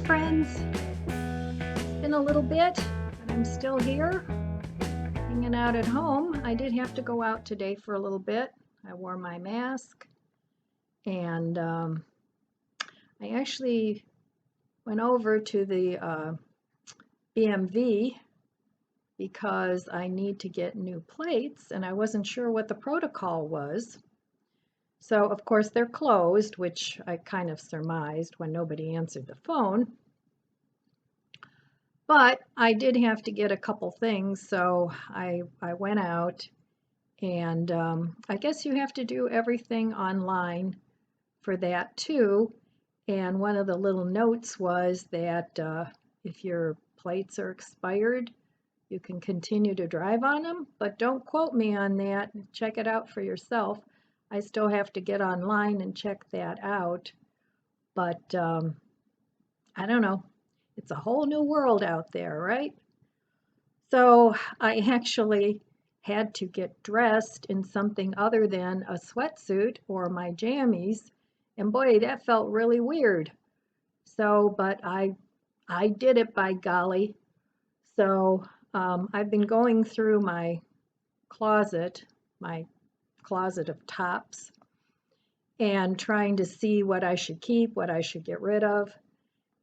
friends. It's been a little bit, but I'm still here, hanging out at home. I did have to go out today for a little bit. I wore my mask, and I actually went over to the BMV because I need to get new plates, and I wasn't sure what the protocol was. So, of course, they're closed, which I kind of surmised when nobody answered the phone. But I did have to get a couple things, so I went out, and I guess you have to do everything online for that too. And one of the little notes was that if your plates are expired, you can continue to drive on them, but don't quote me on that. Check it out for yourself. I still have to get online and check that out, but I don't know. It's a whole new world out there, right? So I actually had to get dressed in something other than a sweatsuit or my jammies, and boy, that felt really weird. So, but I did it, by golly. So I've been going through my closet of tops, and trying to see what I should keep, what I should get rid of.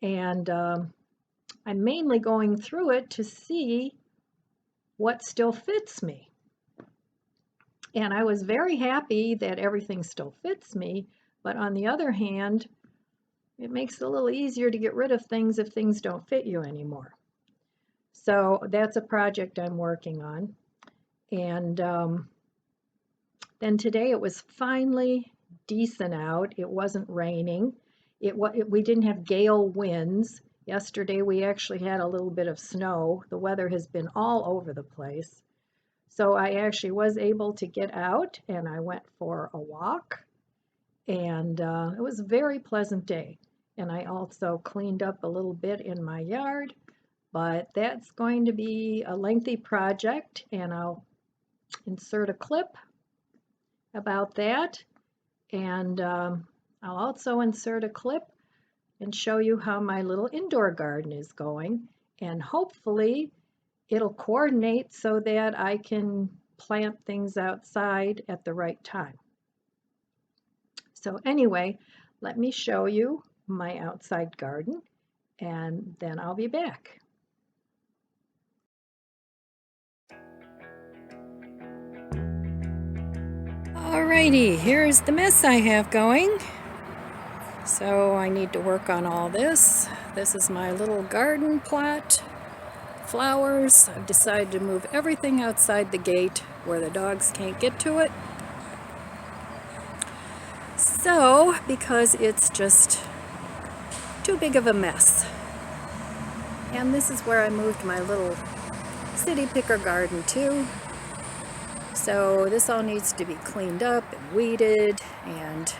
And I'm mainly going through it to see what still fits me. And I was very happy that everything still fits me, but on the other hand, it makes it a little easier to get rid of things if things don't fit you anymore. So that's a project I'm working on. And then today it was finally decent out. It wasn't raining. We didn't have gale winds. Yesterday we actually had a little bit of snow. The weather has been all over the place. So I actually was able to get out, and I went for a walk, and it was a very pleasant day. And I also cleaned up a little bit in my yard, but that's going to be a lengthy project, and I'll insert a clip about that, and I'll also insert a clip and show you how my little indoor garden is going, and hopefully it'll coordinate so that I can plant things outside at the right time. So anyway, let me show you my outside garden, and then I'll be back. Alrighty, here's the mess I have going. So I need to work on all this. This is my little garden plot. Flowers. I've decided to move everything outside the gate where the dogs can't get to it. So, because it's just too big of a mess. And this is where I moved my little city picker garden too. So this all needs to be cleaned up and weeded, and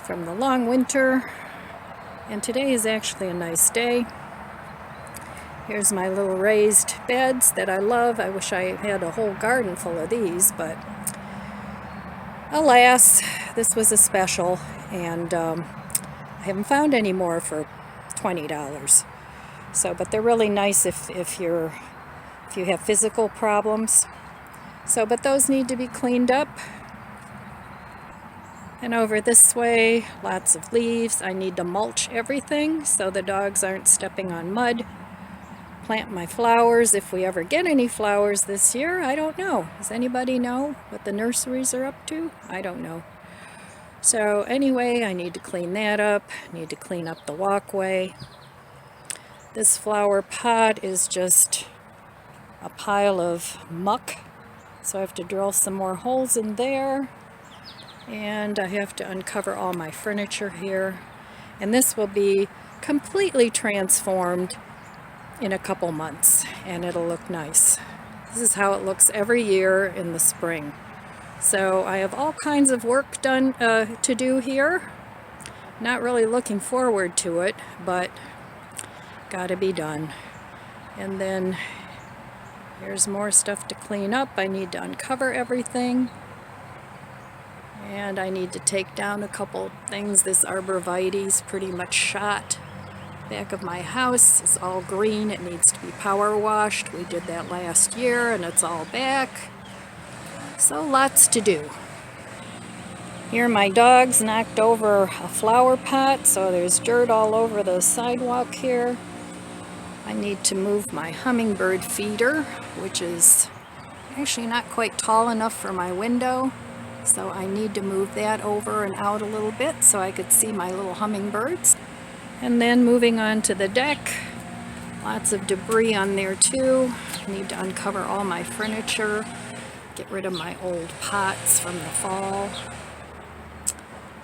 from the long winter. And today is actually a nice day. Here's my little raised beds that I love. I wish I had a whole garden full of these, but alas, this was a special, and I haven't found any more for $20. So, but they're really nice if you have physical problems. So, but those need to be cleaned up. And over this way, lots of leaves. I need to mulch everything so the dogs aren't stepping on mud. Plant my flowers if we ever get any flowers this year. I don't know. Does anybody know what the nurseries are up to? I don't know. So anyway, I need to clean that up. I need to clean up the walkway. This flower pot is just a pile of muck. So I have to drill some more holes in there. And I have to uncover all my furniture here. And this will be completely transformed in a couple months, and it'll look nice. This is how it looks every year in the spring. So I have all kinds of work done to do here. Not really looking forward to it, but gotta be done. And then here's more stuff to clean up. I need to uncover everything. And I need to take down a couple things. This arborvitae's pretty much shot. Back of my house is all green. It needs to be power washed. We did that last year and it's all back. So lots to do. Here my dog's knocked over a flower pot, so there's dirt all over the sidewalk here. I need to move my hummingbird feeder, which is actually not quite tall enough for my window. So I need to move that over and out a little bit so I could see my little hummingbirds. And then moving on to the deck, lots of debris on there too. I need to uncover all my furniture, get rid of my old pots from the fall.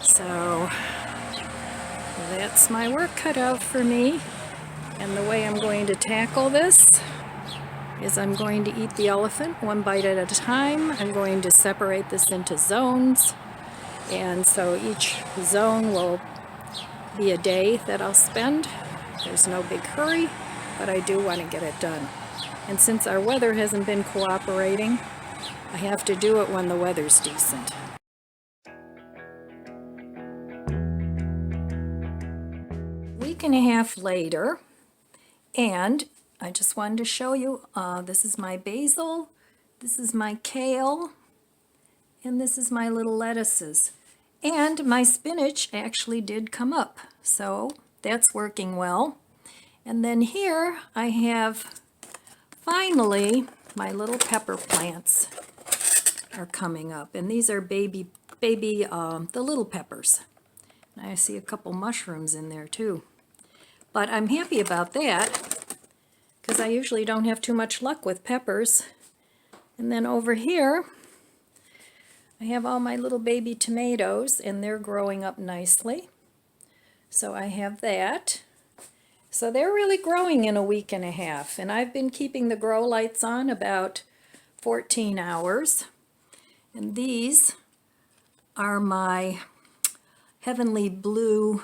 So that's my work cut out for me. And the way I'm going to tackle this is I'm going to eat the elephant one bite at a time. I'm going to separate this into zones. And so each zone will be a day that I'll spend. There's no big hurry, but I do want to get it done. And since our weather hasn't been cooperating, I have to do it when the weather's decent. Week and a half later, and I just wanted to show you, this is my basil, this is my kale, and this is my little lettuces. And my spinach actually did come up, so that's working well. And then here I have, finally, my little pepper plants are coming up. And these are the little peppers. And I see a couple mushrooms in there too. But I'm happy about that, because I usually don't have too much luck with peppers. And then over here, I have all my little baby tomatoes, and they're growing up nicely. So I have that. So they're really growing in a week and a half. And I've been keeping the grow lights on about 14 hours. And these are my heavenly blue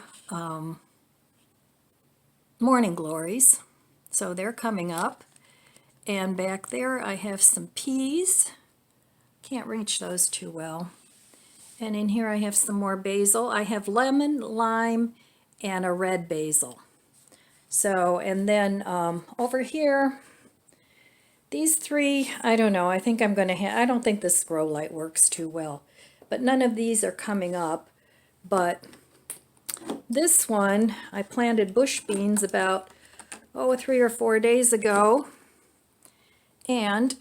morning glories. So they're coming up. And back there I have some peas. Can't reach those too well. And in here I have some more basil. I have lemon, lime, and a red basil. So, and then over here, these three, I don't know, I think I'm going to I don't think this grow light works too well. But none of these are coming up. But this one, I planted bush beans about, 3 or 4 days ago. And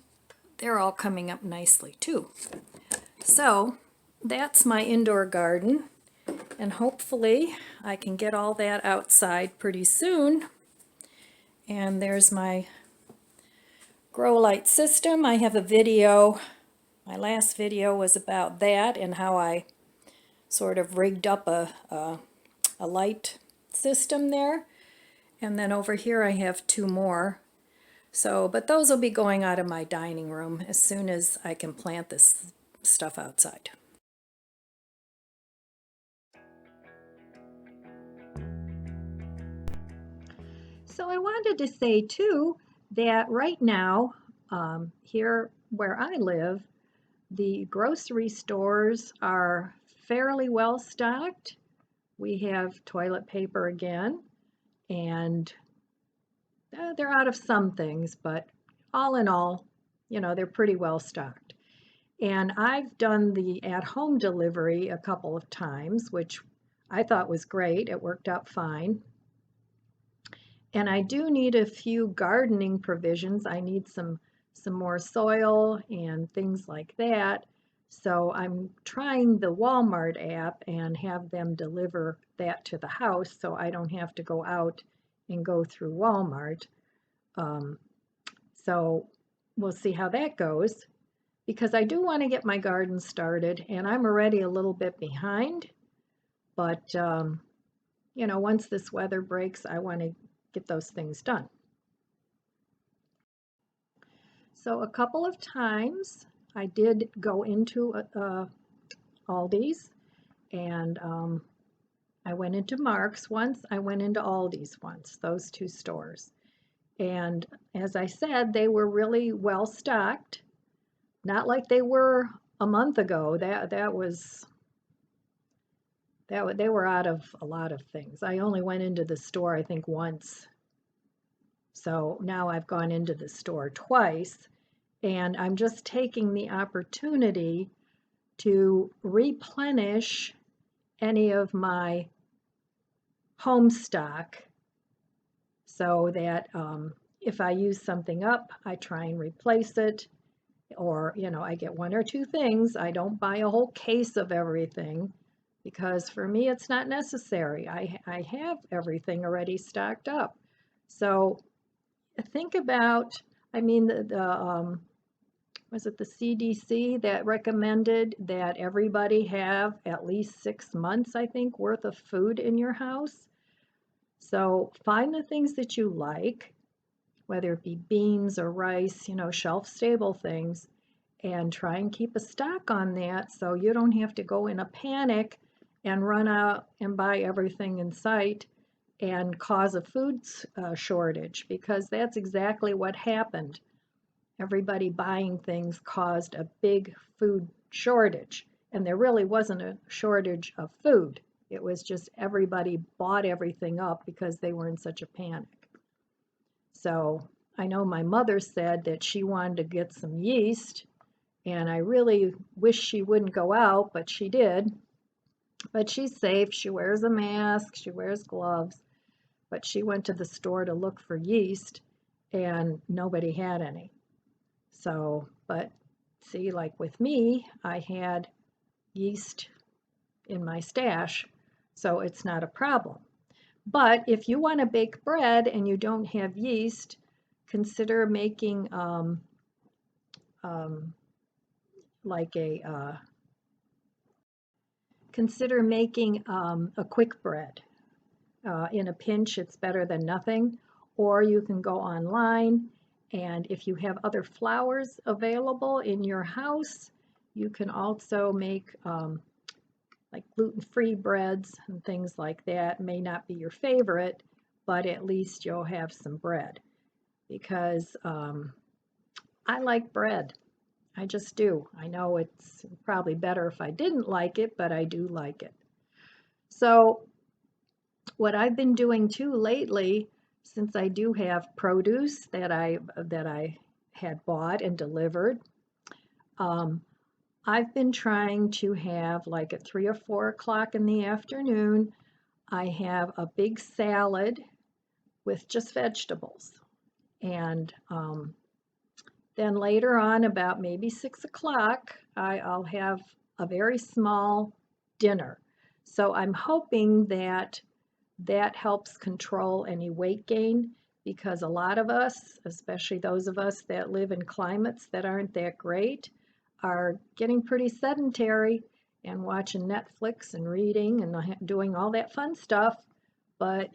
they're all coming up nicely too. So that's my indoor garden, and hopefully I can get all that outside pretty soon. And there's my grow light system. I have a video, my last video was about that and how I sort of rigged up a light system there. And then over here I have 2 more. So, but those will be going out of my dining room as soon as I can plant this stuff outside. So I wanted to say too that right now, here where I live, the grocery stores are fairly well stocked. We have toilet paper again, and they're out of some things, but all in all, they're pretty well stocked. And I've done the at-home delivery a couple of times, which I thought was great. It worked out fine. And I do need a few gardening provisions. I need some more soil and things like that. So I'm trying the Walmart app and have them deliver that to the house so I don't have to go out and go through Walmart. So we'll see how that goes, because I do want to get my garden started, and I'm already a little bit behind. But, once this weather breaks, I want to get those things done. So a couple of times I did go into Aldi's, and I went into Mark's once, I went into Aldi's once, those 2 stores. And as I said, they were really well stocked, not like they were a month ago. That was They were out of a lot of things. I only went into the store, I think, once. So now I've gone into the store twice, and I'm just taking the opportunity to replenish any of my home stock so that if I use something up, I try and replace it. Or, I get one or two things. I don't buy a whole case of everything because for me it's not necessary. I have everything already stocked up. So think about, I mean, was it the CDC that recommended that everybody have at least 6 months, I think, worth of food in your house? So find the things that you like, whether it be beans or rice, shelf-stable things, and try and keep a stock on that so you don't have to go in a panic and run out and buy everything in sight and cause a food shortage, because that's exactly what happened. Everybody buying things caused a big food shortage, and there really wasn't a shortage of food. It was just everybody bought everything up because they were in such a panic. So I know my mother said that she wanted to get some yeast, and I really wish she wouldn't go out, but she did. But she's safe. She wears a mask, she wears gloves, but she went to the store to look for yeast, and nobody had any. So, but see, like with me, I had yeast in my stash, so it's not a problem. But if you want to bake bread and you don't have yeast, consider making like consider making a quick bread. In a pinch, it's better than nothing. Or you can go online, and if you have other flours available in your house, you can also make like gluten-free breads and things like that. May not be your favorite, but at least you'll have some bread, because I like bread. I just do. I know it's probably better if I didn't like it, but I do like it. So what I've been doing too lately, since I do have produce that I had bought and delivered, I've been trying to have, like, at 3 or 4 o'clock in the afternoon, I have a big salad with just vegetables. And then later on, about maybe 6 o'clock, I'll have a very small dinner. So I'm hoping that that helps control any weight gain, because a lot of us, especially those of us that live in climates that aren't that great, are getting pretty sedentary and watching Netflix and reading and doing all that fun stuff. But,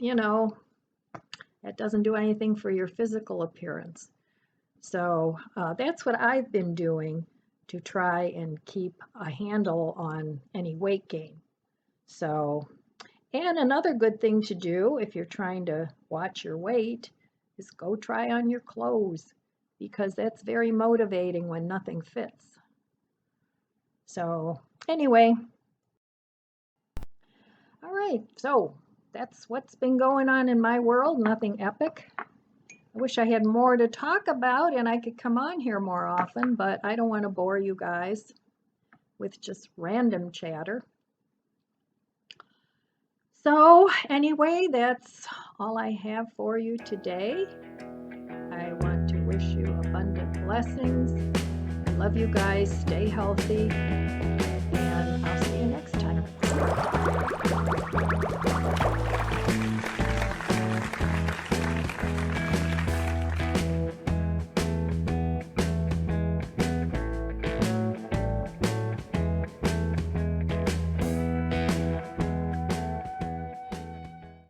that doesn't do anything for your physical appearance. So that's what I've been doing to try and keep a handle on any weight gain. So, and another good thing to do if you're trying to watch your weight is go try on your clothes, because that's very motivating when nothing fits. So anyway, all right, so that's what's been going on in my world. Nothing epic. I wish I had more to talk about and I could come on here more often, but I don't want to bore you guys with just random chatter. So anyway, that's all I have for you today. I want to wish you abundant blessings. I love you guys. Stay healthy, and I'll see you